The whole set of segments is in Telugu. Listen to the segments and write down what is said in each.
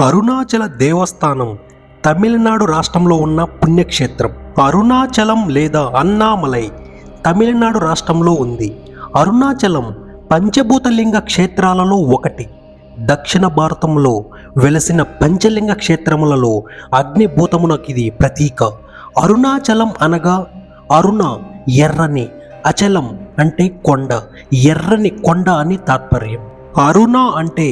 అరుణాచల దేవస్థానం తమిళనాడు రాష్ట్రంలో ఉన్న పుణ్యక్షేత్రం. అరుణాచలం లేదా అన్నామలై తమిళనాడు రాష్ట్రంలో ఉంది. అరుణాచలం పంచభూతలింగ క్షేత్రాలలో ఒకటి. దక్షిణ భారతంలో వెలసిన పంచలింగ క్షేత్రములలో అగ్నిభూతమునకు ఇది ప్రతీక. అరుణాచలం అనగా అరుణ ఎర్రని, అచలం అంటే కొండ, ఎర్రని కొండ అని తాత్పర్యం. అరుణ అంటే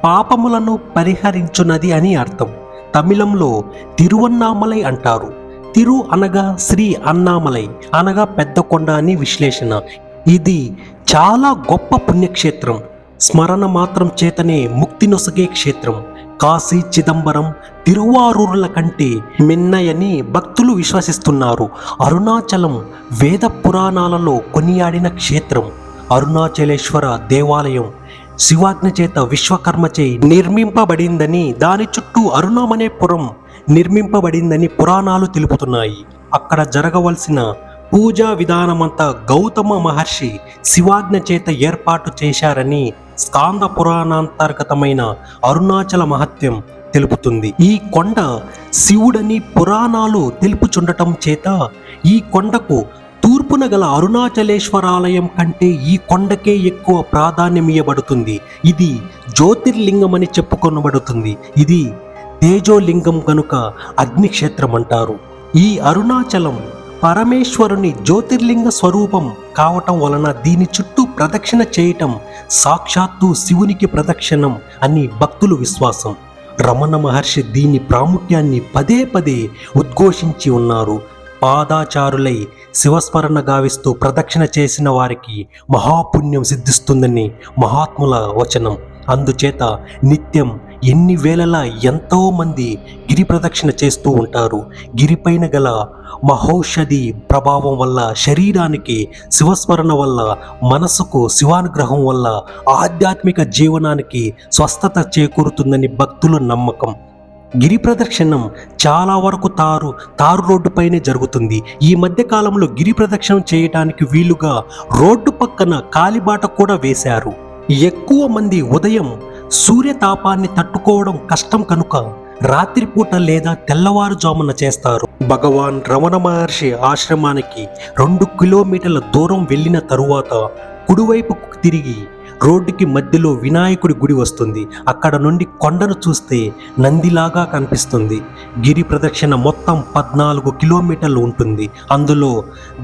పాపములను పరిహరించున్నది అని అర్థం. తమిళంలో తిరువన్నామలై అంటారు. తిరు అనగా శ్రీ, అన్నామలై అనగా పెద్ద కొండ అని విశ్లేషణ. ఇది చాలా గొప్ప పుణ్యక్షేత్రం. స్మరణ మాత్రం చేతనే ముక్తి నొసగే క్షేత్రం. కాశీ, చిదంబరం, తిరువారూరుల కంటే మిన్నయని భక్తులు విశ్వసిస్తున్నారు. అరుణాచలం వేద పురాణాలలో కొనియాడిన క్షేత్రం. అరుణాచలేశ్వర దేవాలయం శివాజ్ఞ చేత విశ్వకర్మచే నిర్మింపబడిందని, దాని చుట్టూ అరుణమనే పురం నిర్మింపబడిందని పురాణాలు తెలుపుతున్నాయి. అక్కడ జరగవలసిన పూజా విధానమంతా గౌతమ మహర్షి శివాజ్ఞ చేత ఏర్పాటు చేశారని స్కాంద పురాణాంతర్గతమైన అరుణాచల మహత్యం తెలుపుతుంది. ఈ కొండ శివుడని పురాణాలు తెలుపుచుండటం చేత ఈ కొండకు తూర్పున గల అరుణాచలేశ్వరాలయం కంటే ఈ కొండకే ఎక్కువ ప్రాధాన్యమియబడుతుంది. ఇది జ్యోతిర్లింగం అని చెప్పుకొనబడుతుంది. ఇది తేజోలింగం కనుక అగ్నిక్షేత్రం అంటారు. ఈ అరుణాచలం పరమేశ్వరుని జ్యోతిర్లింగ స్వరూపం కావటం వలన దీని చుట్టూ ప్రదక్షిణ చేయటం సాక్షాత్తు శివునికి ప్రదక్షిణం అని భక్తుల విశ్వాసం. రమణ మహర్షి దీని ప్రాముఖ్యాన్ని పదే పదే ఉద్ఘోషించి ఉన్నారు. పాదాచారులై శివస్మరణ గావిస్తూ ప్రదక్షిణ చేసిన వారికి మహాపుణ్యం సిద్ధిస్తుందని మహాత్ముల వచనం. అందుచేత నిత్యం ఎన్ని వేళలా ఎంతో మంది గిరి ప్రదక్షిణ చేస్తూ ఉంటారు. గిరిపైన గల మహౌషధి ప్రభావం వల్ల శరీరానికి, శివస్మరణ వల్ల మనసుకు, శివానుగ్రహం వల్ల ఆధ్యాత్మిక జీవనానికి స్వస్థత చేకూరుతుందని భక్తుల నమ్మకం. గిరి ప్రదక్షిణం చాలా వరకు తారు రోడ్డుపైనే జరుగుతుంది. ఈ మధ్య కాలంలో గిరి ప్రదక్షిణం చేయడానికి వీలుగా రోడ్డు పక్కన కాలిబాట కూడా వేశారు. ఎక్కువ మంది ఉదయం సూర్యతాపాన్ని తట్టుకోవడం కష్టం కనుక రాత్రిపూట లేదా తెల్లవారుజామున చేస్తారు. భగవాన్ రమణ మహర్షి ఆశ్రమానికి 2 కిలోమీటర్ల దూరం వెళ్ళిన తరువాత కుడివైపుకు తిరిగి రోడ్డుకి మధ్యలో వినాయకుడి గుడి వస్తుంది. అక్కడ నుండి కొండను చూస్తే నందిలాగా కనిపిస్తుంది. గిరి ప్రదక్షిణ మొత్తం 14 కిలోమీటర్లు ఉంటుంది. అందులో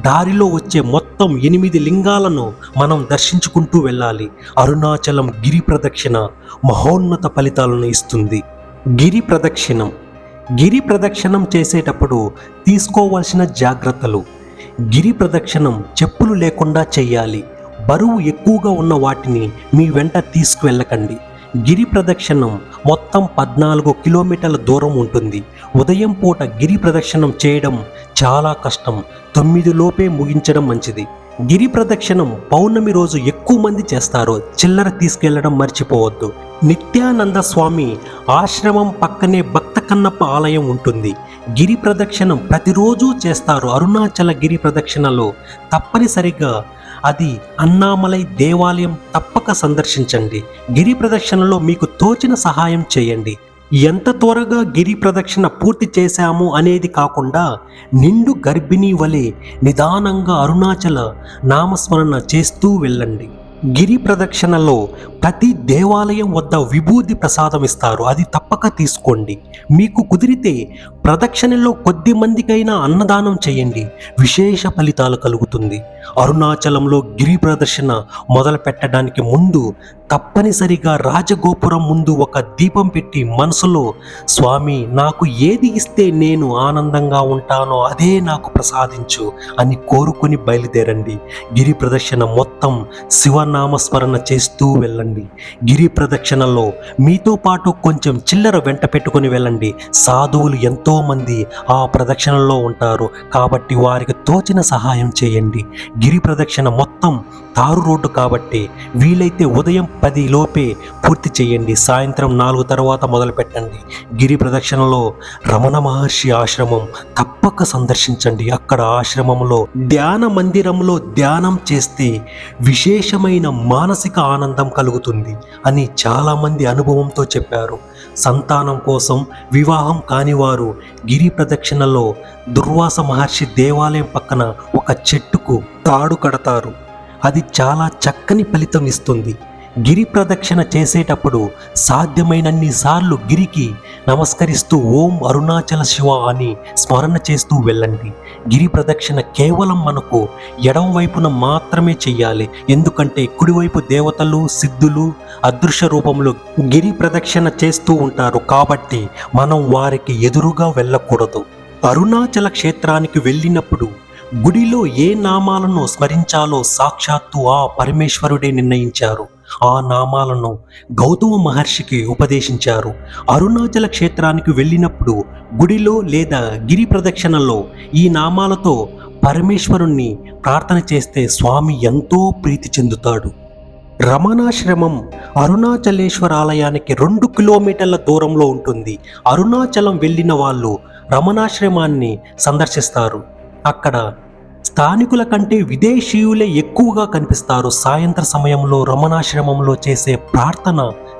దారిలో వచ్చే మొత్తం 8 లింగాలను మనం దర్శించుకుంటూ వెళ్ళాలి. అరుణాచలం గిరి ప్రదక్షిణ మహోన్నత ఫలితాలను ఇస్తుంది. గిరి ప్రదక్షిణం చేసేటప్పుడు తీసుకోవాల్సిన జాగ్రత్తలు. గిరి ప్రదక్షిణం చెప్పులు లేకుండా చేయాలి. బరువు ఎక్కువగా ఉన్న వాటిని మీ వెంట తీసుకువెళ్ళకండి. గిరి ప్రదక్షిణం మొత్తం 14 కిలోమీటర్ల దూరం ఉంటుంది. ఉదయం పూట గిరి ప్రదక్షిణం చేయడం చాలా కష్టం. 9 లోపే ముగించడం మంచిది. గిరి ప్రదక్షిణం పౌర్ణమి రోజు ఎక్కువ మంది చేస్తారు. చిల్లర తీసుకెళ్లడం మర్చిపోవద్దు. నిత్యానంద స్వామి ఆశ్రమం పక్కనే భక్త కన్నప్ప ఆలయం ఉంటుంది. గిరి ప్రదక్షిణం ప్రతిరోజు చేస్తారు. అరుణాచల గిరి ప్రదక్షిణలో తప్పనిసరిగా అది అన్నామలై దేవాలయం తప్పక సందర్శించండి. గిరి ప్రదక్షిణలో మీకు తోచిన సహాయం చేయండి. ఎంత త్వరగా గిరి ప్రదక్షిణ పూర్తి చేశాము అనేది కాకుండా నిండు గర్భిణీ వలె నిదానంగా అరుణాచల నామస్మరణ చేస్తూ వెళ్ళండి. గిరి ప్రదక్షిణలో ప్రతి దేవాలయం వద్ద విభూది ప్రసాదం ఇస్తారు. అది తప్పక తీసుకోండి. మీకు కుదిరితే ప్రదక్షిణలో కొద్ది మందికైనా అన్నదానం చేయండి. విశేష ఫలితాలు కలుగుతుంది. అరుణాచలంలో గిరి ప్రదర్శన మొదలు పెట్టడానికి ముందు తప్పనిసరిగా రాజగోపురం ముందు ఒక దీపం పెట్టి మనసులో, స్వామి నాకు ఏది ఇస్తే నేను ఆనందంగా ఉంటానో అదే నాకు ప్రసాదించు అని కోరుకొని బయలుదేరండి. గిరి ప్రదక్షిణ మొత్తం శివనామస్మరణ చేస్తూ వెళ్ళండి. గిరి ప్రదక్షిణలో మీతో పాటు కొంచెం చిల్లర వెంట పెట్టుకుని వెళ్ళండి. సాధువులు ఎంతో మంది ఆ ప్రదక్షిణలో ఉంటారు కాబట్టి వారికి తోచిన సహాయం చేయండి. గిరి ప్రదక్షిణ మొత్తం తారు రోడ్డు కాబట్టి వీలైతే ఉదయం 10 లోపే పూర్తి చేయండి. సాయంత్రం 4 తర్వాత మొదలు పెట్టండి. గిరి ప్రదక్షిణలో రమణ మహర్షి ఆశ్రమం తప్పక సందర్శించండి. అక్కడ ఆశ్రమంలో ధ్యాన మందిరంలో ధ్యానం చేస్తే విశేషమైన మానసిక ఆనందం కలుగుతుంది. కలుగుతుంది అని చాలామంది అనుభవంతో చెప్పారు. సంతానం కోసం వివాహం కానివారు గిరి ప్రదక్షిణలో దుర్వాస మహర్షి దేవాలయం పక్కన ఒక చెట్టుకు తాడు కడతారు. అది చాలా చక్కని ఫలితం ఇస్తుంది. గిరి ప్రదక్షిణ చేసేటప్పుడు సాధ్యమైనన్ని సార్లు గిరికి నమస్కరిస్తూ ఓం అరుణాచల శివ అని స్మరణ చేస్తూ వెళ్ళండి. గిరి ప్రదక్షిణ కేవలం మనకు ఎడమ వైపున మాత్రమే చెయ్యాలి. ఎందుకంటే కుడివైపు దేవతలు, సిద్ధులు అదృశ్య రూపంలో గిరి ప్రదక్షిణ చేస్తూ ఉంటారు. కాబట్టి మనం వారికి ఎదురుగా వెళ్ళకూడదు. అరుణాచల క్షేత్రానికి వెళ్ళినప్పుడు గుడిలో ఏ నామాలను స్మరించాలో సాక్షాత్తు ఆ పరమేశ్వరుడే నిర్ణయించారు. ఆ నామాలను గౌతమ మహర్షికి ఉపదేశించారు. అరుణాచల క్షేత్రానికి వెళ్ళినప్పుడు గుడిలో లేదా గిరి ప్రదక్షిణలో ఈ నామాలతో పరమేశ్వరుణ్ణి ప్రార్థన చేస్తే స్వామి ఎంతో ప్రీతి చెందుతాడు. రమణాశ్రమం అరుణాచలేశ్వర ఆలయానికి 2 కిలోమీటర్ల దూరంలో ఉంటుంది. అరుణాచలం వెళ్ళిన వాళ్ళు రమణాశ్రమాన్ని సందర్శిస్తారు. అక్కడ స్థానికుల కంటే విదేశీయులే ఎక్కువగా కనిపిస్తారు. సాయంత్ర సమయంలో రమణాశ్రమంలో చేసే ప్రార్థన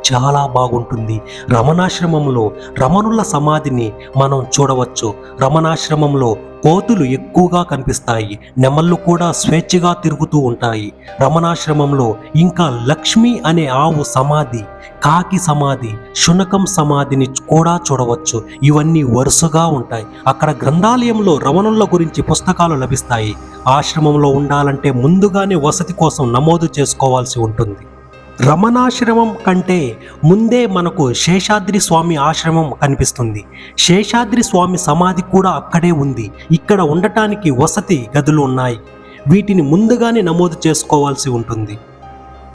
చాలా బాగుంటుంది. రమణాశ్రమంలో రమణుల సమాధిని మనం చూడవచ్చు. రమణాశ్రమంలో కోతులు ఎక్కువగా కనిపిస్తాయి. నెమళ్ళు కూడా స్వేచ్ఛగా తిరుగుతూ ఉంటాయి. రమణాశ్రమంలో ఇంకా లక్ష్మి అనే ఆవు సమాధి, కాకి సమాధి, శునకం సమాధిని కూడా చూడవచ్చు. ఇవన్నీ వరుసగా ఉంటాయి. అక్కడ గ్రంథాలయంలో రమణుల గురించి పుస్తకాలు లభిస్తాయి. ఆశ్రమంలో ఉండాలంటే ముందుగానే వసతి కోసం నమోదు చేసుకోవాల్సి ఉంటుంది. రమణాశ్రమం కంటే ముందే మనకు శేషాద్రి స్వామి ఆశ్రమం కనిపిస్తుంది. శేషాద్రి స్వామి సమాధి కూడా అక్కడే ఉంది. ఇక్కడ ఉండటానికి వసతి గదులు ఉన్నాయి. వీటిని ముందుగానే నమోదు చేసుకోవాల్సి ఉంటుంది.